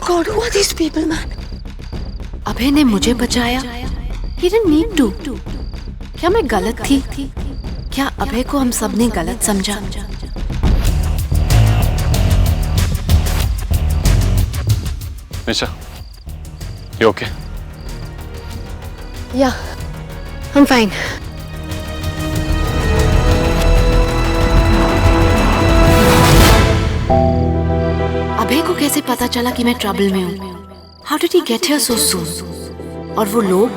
God, who are these people, man? अभय ने मुझे बचाया। He didn't need to. क्या मैं गलत थी? क्या अभय को हम सब ने गलत समझा? निशा, you okay? Yeah, I'm fine. अभय को कैसे पता चला कि मैं ट्रबल में हूँ? How did he get here so soon? और वो लोग,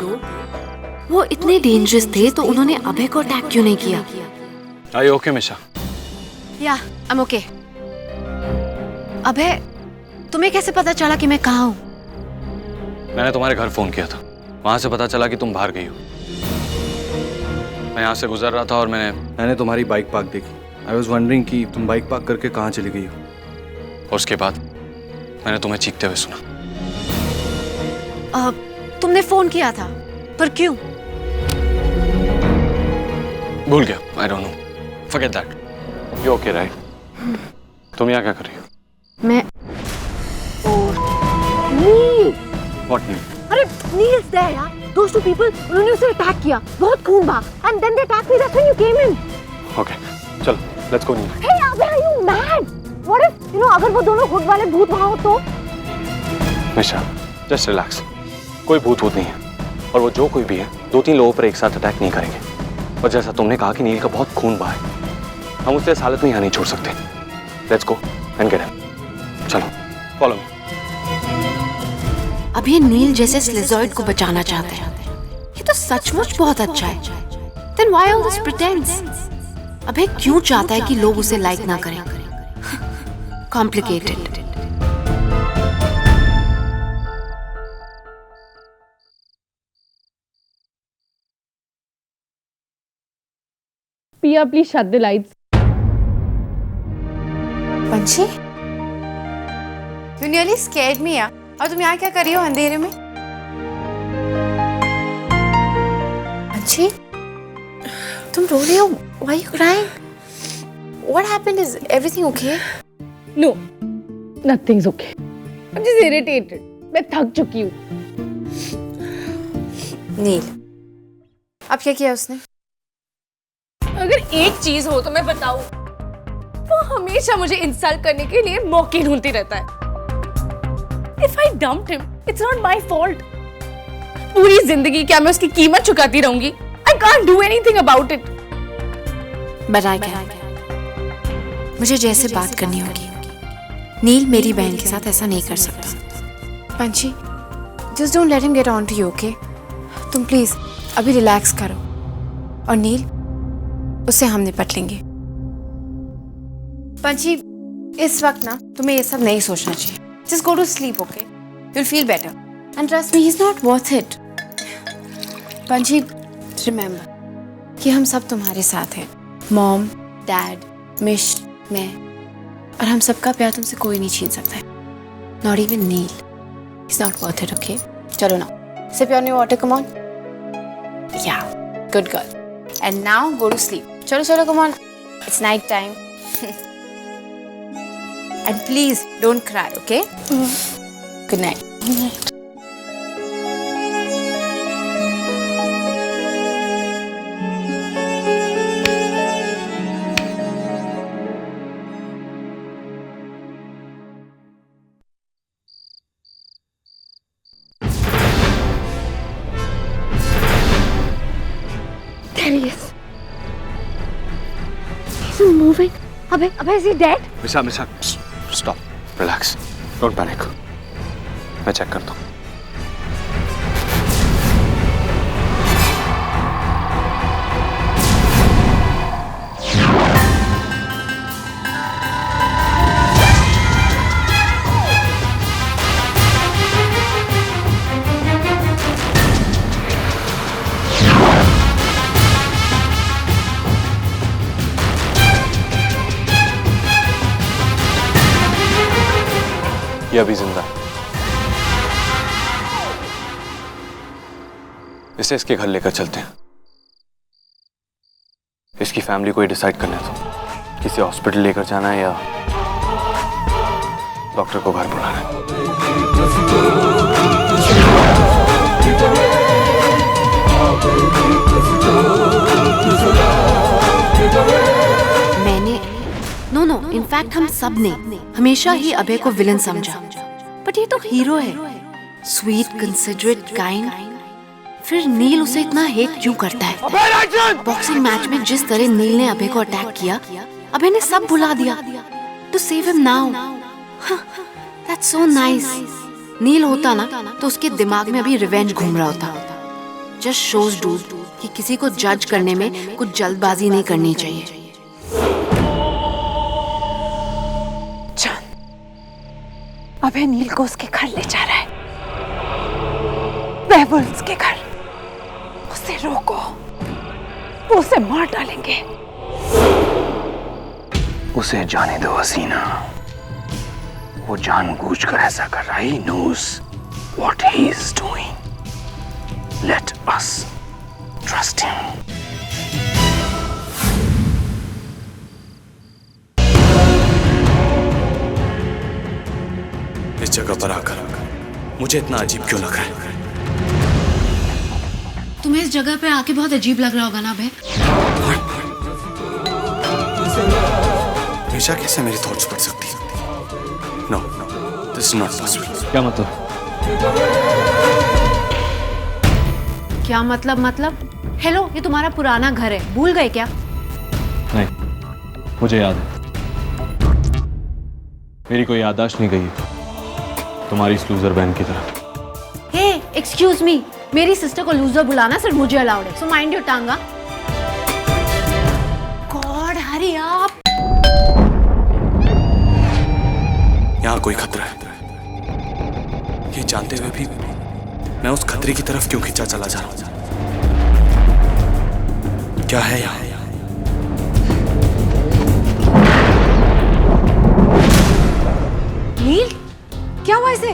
वो इतने डेंजरस थे तो उन्होंने अभय को अटैक क्यों नहीं किया? Are you okay, Nisha? Yeah, I'm okay. अभय, तुम्हें कैसे पता चला कि मैं कहाँ हूँ? मैंने तुम्हारे घर फोन किया था, वहां से पता चला कि तुम बाहर गई हो। मैं यहाँ से गुजर रहा था और मैंने तुम्हारी बाइक पार्क देखी। आई वॉज वंडरिंग कि तुम बाइक पार्क करके कहाँ चली गई हो। और उसके बाद मैंने तुम्हें चीखते हुए सुना। तुमने फोन किया था, पर क्यों? भूल गया, I don't know. Forget that. You okay, right? तुम यहाँ क्या कर रही हो? मैं नील। What Neil? अरे नील्स there यार। Those two people, उन्होंने उसे अटैक किया, बहुत खून बहा, and then they attacked me. That's when you came in. Okay, चलो, let's go Neil. Hey, अबे, are you mad? What if, अगर वो दोनों हुड वाले भूत वहाँ हो तो? निशा, just relax. कोई भूत नहीं है, और वो जो कोई भी है, 2-3 लोगों पर एक साथ अटैक नहीं करेंगे। और जैसा तुमने कहा कि नील का बहुत खून बहा है, हम उसे इस हालत में यहाँ नहीं छोड़ सकते। Let's go and get him. चलो, follow me. अब ये नील जैसे स्लिज़ॉइड को बचाना चाहते हैं। ये तो सचमुच बहुत अच्छा है। Then why all this pretense? अबे क्यों चाहता है कि लोग उसे लाइक ना करें? Complicated. Pia, please shut the lights. पंछी, you nearly scared me यार। और तुम यहाँ क्या कर रही हो अंधेरे में? पंछी, तुम रो रही हो? Why are you crying? What happened? Is everything okay? No, nothing's okay. I'm just irritated. मैं थक चुकी हूँ। नील, अब क्या किया उसने? अगर एक चीज हो तो मैं बताऊं, वो हमेशा मुझे इंसल्ट करने के लिए मौके ढूंढती रहता है। If I dumped him, it's not my fault. पूरी जिंदगी क्या मैं उसकी कीमत चुकाती रहूंगी? I can't do anything about it. But I can. मुझे जैसे बात करनी होगी। नील मेरी बहन के साथ ऐसा नहीं कर सकता। पंछी, just don't let him get on to you, okay? तुम प्लीज अभी रिलैक्स करो, और नील, उससे हम निपट लेंगे। पंछी, इस वक्त ना तुम्हें ये सब नहीं सोचना चाहिए। Just go to sleep, okay? You'll feel better. And trust me, he's not worth it. पंछी, remember कि हम सब तुम्हारे साथ हैं। मॉम, डैड, मिश, मैं, और हम सबका प्यार तुमसे कोई नहीं छीन सकता है। Not even Neil. He's not worth it, okay? चलो ना, sip your new water, come on. Yeah, good girl. And now go to sleep. चलो चलो, come on. It's night time. And please don't cry, okay? Good night. Good night. There he is. He's moving. अबे, is he dead? Misha, stop, relax, don't panic. मैं check करता हूँ। ये अभी जिंदा है। इसे इसके घर लेकर चलते हैं। इसकी फैमिली को ही डिसाइड करने दो, किसी हॉस्पिटल लेकर जाना है या डॉक्टर को घर बुलाना है। मैंने नो इनफैक्ट हम सब ने हमेशा ही अभय को विलन समझा, बट ये तो हीरो है, स्वीट, कंसिडरेट, काइंड। फिर नील उसे इतना हेट क्यों करता है? बॉक्सिंग मैच में जिस तरह नील ने अभय को अटैक किया, अभय ने सब भुला दिया to save him now. That's so nice. Neel होता ना तो उसके दिमाग में अभी रिवेंज घूम रहा होता। जस्ट शोज डूड कि किसी को जज करने में कुछ जल्दबाजी नहीं करनी चाहिए। जान, अभय नील को उसके घर ले जा रहा है, वेयरवुल्व्स के घर। उसे रोको, वो उसे मार डालेंगे। उसे जाने दो हसीना, वो जानबूझकर ऐसा कर रहा है। He knows what he is doing. Let us trust him. इस जगह पर आकर मुझे इतना अजीब क्यों लग रहा है? तुम्हें इस जगह पे आके बहुत अजीब लग रहा होगा ना अभय? निशा कैसे मेरी थॉट्स पढ़ सकती है? No, this is not possible. क्या मतलब? क्या मतलब? हेलो, ये तुम्हारा पुराना घर है, भूल गए क्या? नहीं, मुझे याद है। मेरी कोई याददाश्त नहीं गई तुम्हारी इस लूजर बहन की तरह। हे, एक्सक्यूज मी, मेरी सिस्टर को लूजर बुलाना सिर्फ मुझे अलाउड है, so mind your tongue. God, hurry up. यहाँ कोई खतरा है, ये जानते हुए भी मैं उस खतरे की तरफ क्यों खिंचा चला जा रहा हूं? क्या है यहाँ? नील, क्या हुआ इसे?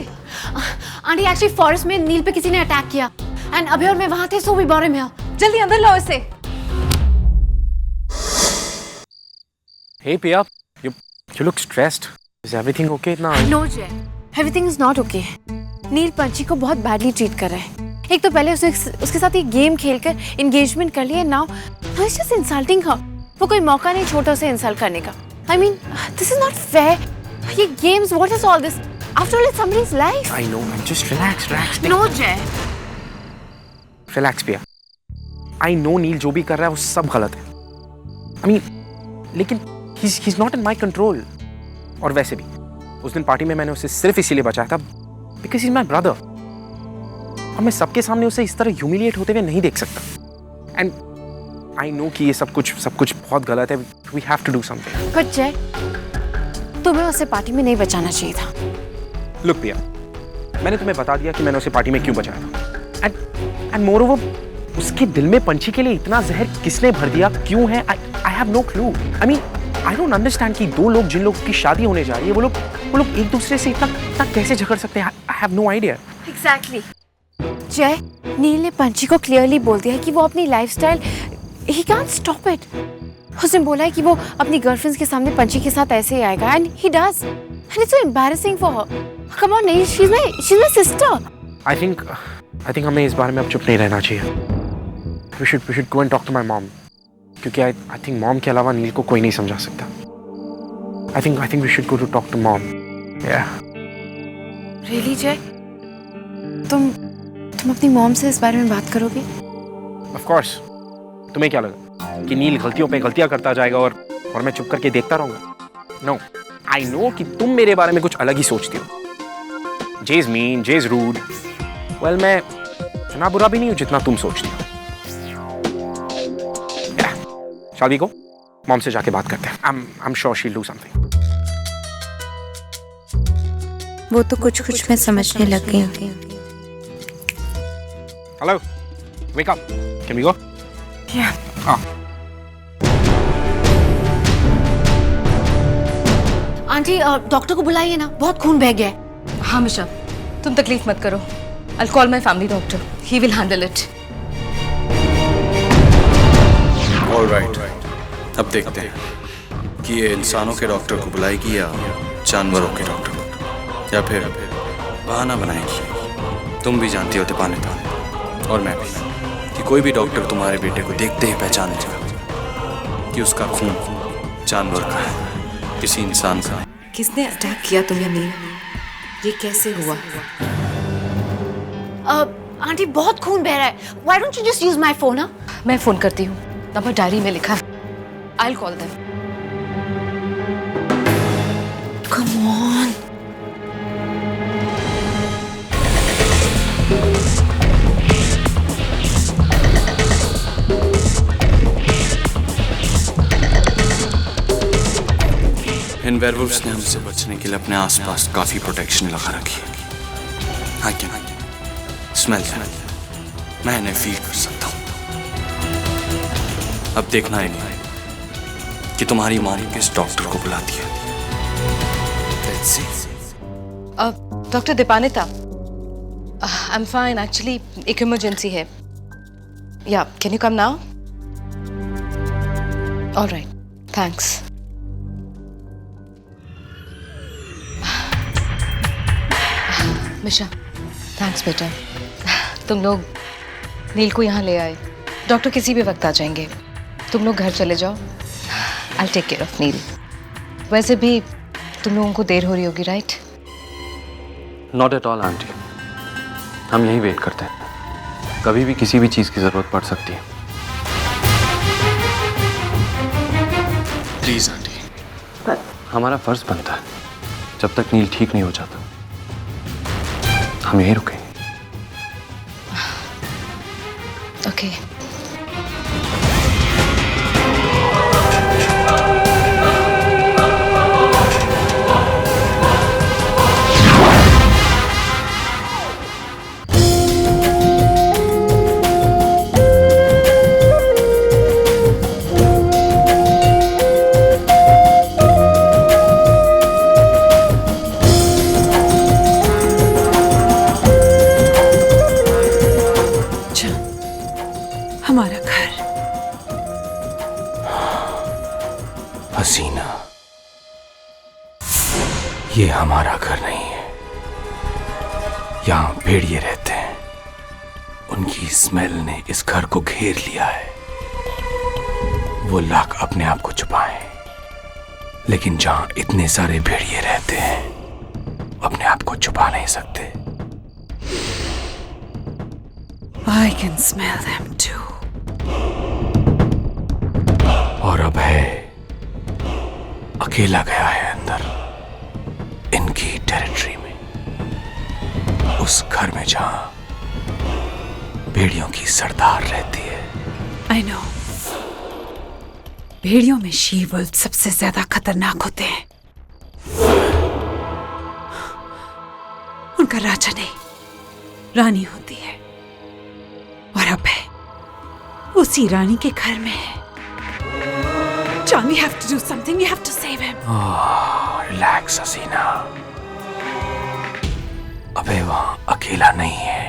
आंटी, एक्चुअली फॉरेस्ट में नील पे किसी ने अटैक किया एंड अभय और मैं वहां थे, सो वी बॉरे में। जल्दी अंदर लाओ इसे। Hey Priya, you look stressed. Is everything okay now? No Jay, everything is not okay. Neel पंची को बहुत बैडली ट्रीट कर रहा है। एक तो पहले उसके साथ एक गेम खेलकर एंगेजमेंट कर लिया, now it's just insulting her. वो कोई मौका नहीं छोटा उसे इंसल्ट करने का। I mean, this is not fair. ये games, what is all this? After all, it's somebody's life. I know, man. Just relax. No Jai, Relax, Priya. I know Neel जो भी कर रहा है वो सब गलत है। I mean, लेकिन he's not in my control. और वैसे भी उस दिन पार्टी में मैंने उसे सिर्फ इसीलिए बचाया था because he's my brother. और मैं सबके सामने उसे इस तरह ह्यूमिलिएट होते हुए नहीं देख सकता। And I know कि ये सब कुछ बहुत गलत है। We have to do something. But जय, तुम्हें उसे पार्टी में नहीं बचाना चाहिए था। Look, Priya, मैंने तुम्हें बता दिया कि मैंने उसे पार्टी में क्यों बचाया था। And moreover, उसके दिल में पंछी के लिए इतना जहर किसने भर दिया, क्यों है? I have no clue. I mean, I don't understand कि दो लोग जिन लोगों की शादी होने जा रही है वो लोग एक दूसरे से इतना कैसे झगड़ सकते हैं? I have no idea. Exactly. जय, नील ने पंची को क्लियरली बोल दिया है कि वो अपनी lifestyle, he can't stop it. उसने बोला है कि वो अपनी गर्लफ्रेंड्स के सामने पंची के साथ ऐसे ही आएगा, and he does, and it's so embarrassing for her. Come on Neel, she is my sister. I think हमें इस बारे में अब चुप नहीं रहना चाहिए। We should go and talk to my mom. क्योंकि I think मॉम के अलावा नील को कोई नहीं समझा सकता। I think we should go to talk to mom. Yeah. Really जय, तुम अपनी मॉम से इस बारे में बात करोगे? Of course. तुम्हें क्या लगा कि नील गलतियों पे गलतियां करता जाएगा और मैं चुप करके देखता रहूंगा? No. I know कि तुम मेरे बारे में कुछ अलग ही सोचती हो। Jay's mean, Jay's rude. Well, मैं इतना बुरा भी नहीं हूँ जितना तुम सोचती हो। Shall we go? मॉम से जाके बात करते हैं। I'm sure she'll do something. वो तो कुछ मैं समझने लग गई हूँ। Hello. Wake up. Can we go? Yeah. Aunty, doctor को बुलाइए ना, बहुत खून बह गया है। हाँ मिशा, तुम तकलीफ मत करो। I'll call my family doctor. He will handle it. All right. अब देखते हैं कि ये इंसानों के डॉक्टर को बुलाएगी या जानवरों के डॉक्टर को, या फिर बहाना बनाएगी। तुम भी जानती हो दीपानिता, और मैं भी, कि कोई भी डॉक्टर तुम्हारे बेटे को देखते ही पहचान जाएगा कि उसका खून जानवर का है, किसी इंसान का नहीं। किसने अटैक किया तुम्हें नील? ये कैसे हुआ? आंटी बहुत खून बह रहा है। Why don't you just use my phone? हाँ? मैं फोन करती हूँ, नंबर डायरी में लिखा है। I'll call them. Come on. In werewolves ने हमसे बचने के लिए अपने आसपास काफी प्रोटेक्शन लगा रखी है। I can smell them. मैं इन्हें फील कर सकता हूँ। अब देखना ही नहीं कि तुम्हारी मॉम किस डॉक्टर को बुलाती है। Let's see. Doctor Dipanita, I'm fine. Actually, एक इमरजेंसी है. Yeah, can you come now? All right. Thanks. Misha, thanks बेटा। तुम लोग नील को यहाँ ले आए। डॉक्टर किसी भी वक्त आ जाएंगे। तुम लोग घर चले जाओ। I'll take care of नील। वैसे भी तुम लोगों को देर हो रही होगी, right? Not at all aunty, हम यहीं वेट करते हैं। कभी भी किसी भी चीज़ की ज़रूरत पड़ सकती है। Please aunty. हमारा फर्ज बनता है, जब तक नील ठीक नहीं हो जाता हम यहीं रुकेंगे। ओके। हमारा घर। हसीना, ये हमारा घर नहीं है। यहाँ भेड़िए रहते हैं। उनकी स्मेल ने इस घर को घेर लिया है। वो लाख अपने आप को छुपाएं, लेकिन जहाँ इतने सारे भेड़िए रहते हैं, अपने आप को छुपा नहीं सकते। I can smell them too. और अब है अकेला गया है अंदर इनकी टेरिटरी में, उस घर में जहां भेड़ियों की सरदार रहती है। I know. भेड़ियों में शी वुल्फ सबसे ज्यादा खतरनाक होते हैं। उनका राजा नहीं, रानी होती है, और अब है उसी रानी के घर में है। John, we have to do something. We have to save him. Relax Haseena, अबे वहां अकेला नहीं है,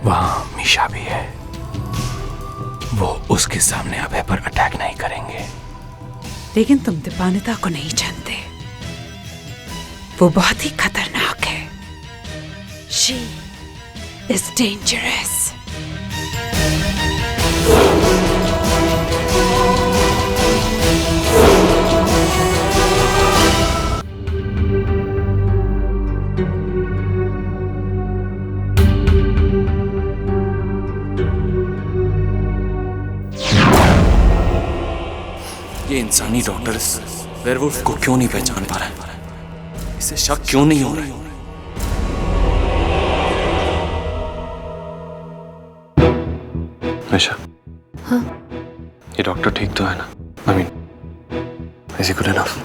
वहां मीशा भी है। वो उसके सामने अभय पर अटैक नहीं करेंगे। लेकिन तुम दीपानिता को नहीं जानते, वो बहुत ही खतरनाक है। She is dangerous. ये इंसानी डॉक्टर इस वेयरवुल्फ को क्यों नहीं पहचान पा रहा है? इसे शक क्यों नहीं हो रहा है? मिशा, हाँ? ये डॉक्टर ठीक तो है ना? I mean, is he good enough?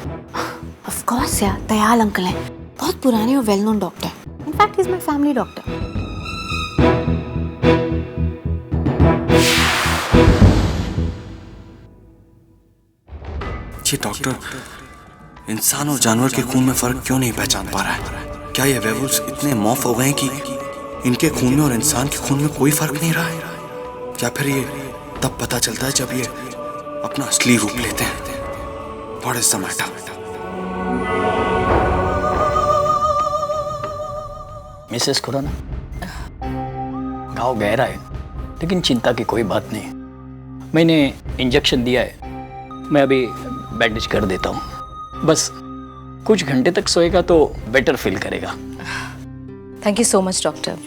Of course यार, दयाल अंकल हैं। बहुत पुराने और well known doctor. In fact, he's my family doctor. ये डॉक्टर इंसान और जानवर के खून में फर्क क्यों नहीं पहचान पा रहा है? क्या ये वेयरवुल्व्स इतने मौफ हो गए हैं कि इनके खून में और इंसान के खून में कोई फर्क नहीं रहा है? क्या फिर ये तब पता चलता है जब ये अपना असली रूप लेते हैं? What is the matter? Mrs Khurana, घाव गहरा है लेकिन चिंता की कोई बात नहीं। मैंने इंजेक्शन दिया है, मैं अभी बैंडेज कर देता हूँ। बस कुछ घंटे तक सोएगा तो बेटर फील करेगा। Thank you so much doctor.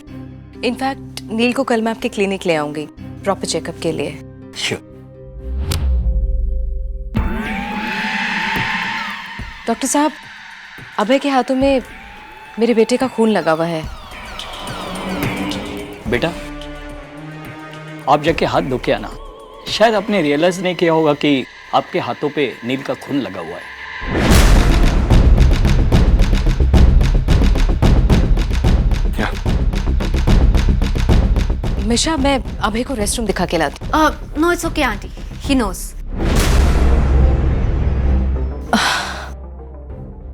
In fact Neel को कल मैं आपके क्लिनिक ले आऊंगी प्रॉपर चेकअप के लिए। श्योर। डॉक्टर साहब, अभय के हाथों में मेरे बेटे का खून लगा हुआ है। बेटा, आप जाके हाथ धो के आना। शायद आपने रियलाइज नहीं किया होगा कि आपके हाथों पे नील का खून लगा हुआ है। मिशा, मैं अभय को रेस्ट रूम दिखा के लाती हूँ। No, it's okay, auntie. He knows.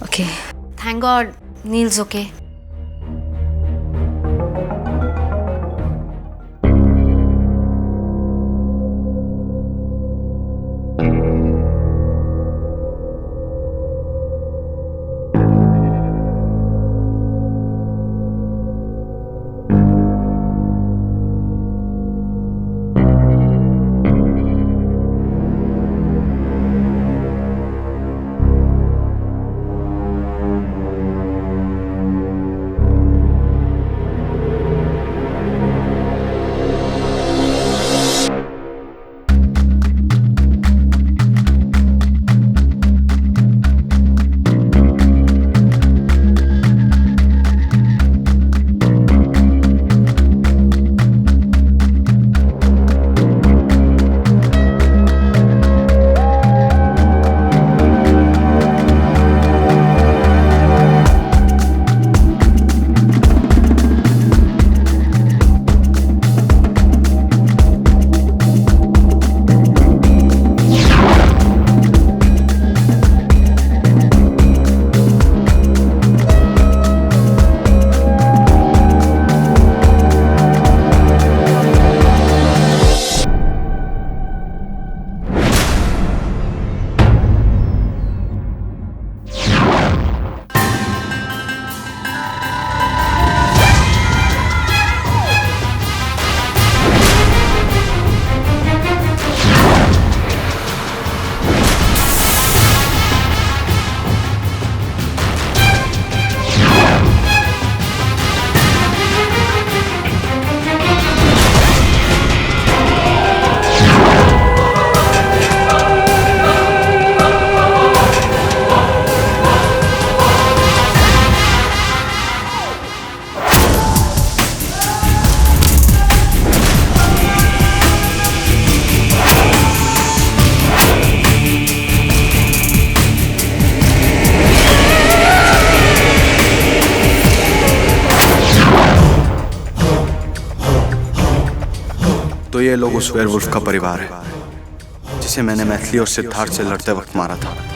Okay. Thank God, Neil's okay. तो ये लोग उस वेयरवुल्फ का परिवार है जिसे मैंने मैथिली और सिद्धार्थ से लड़ते वक्त मारा था।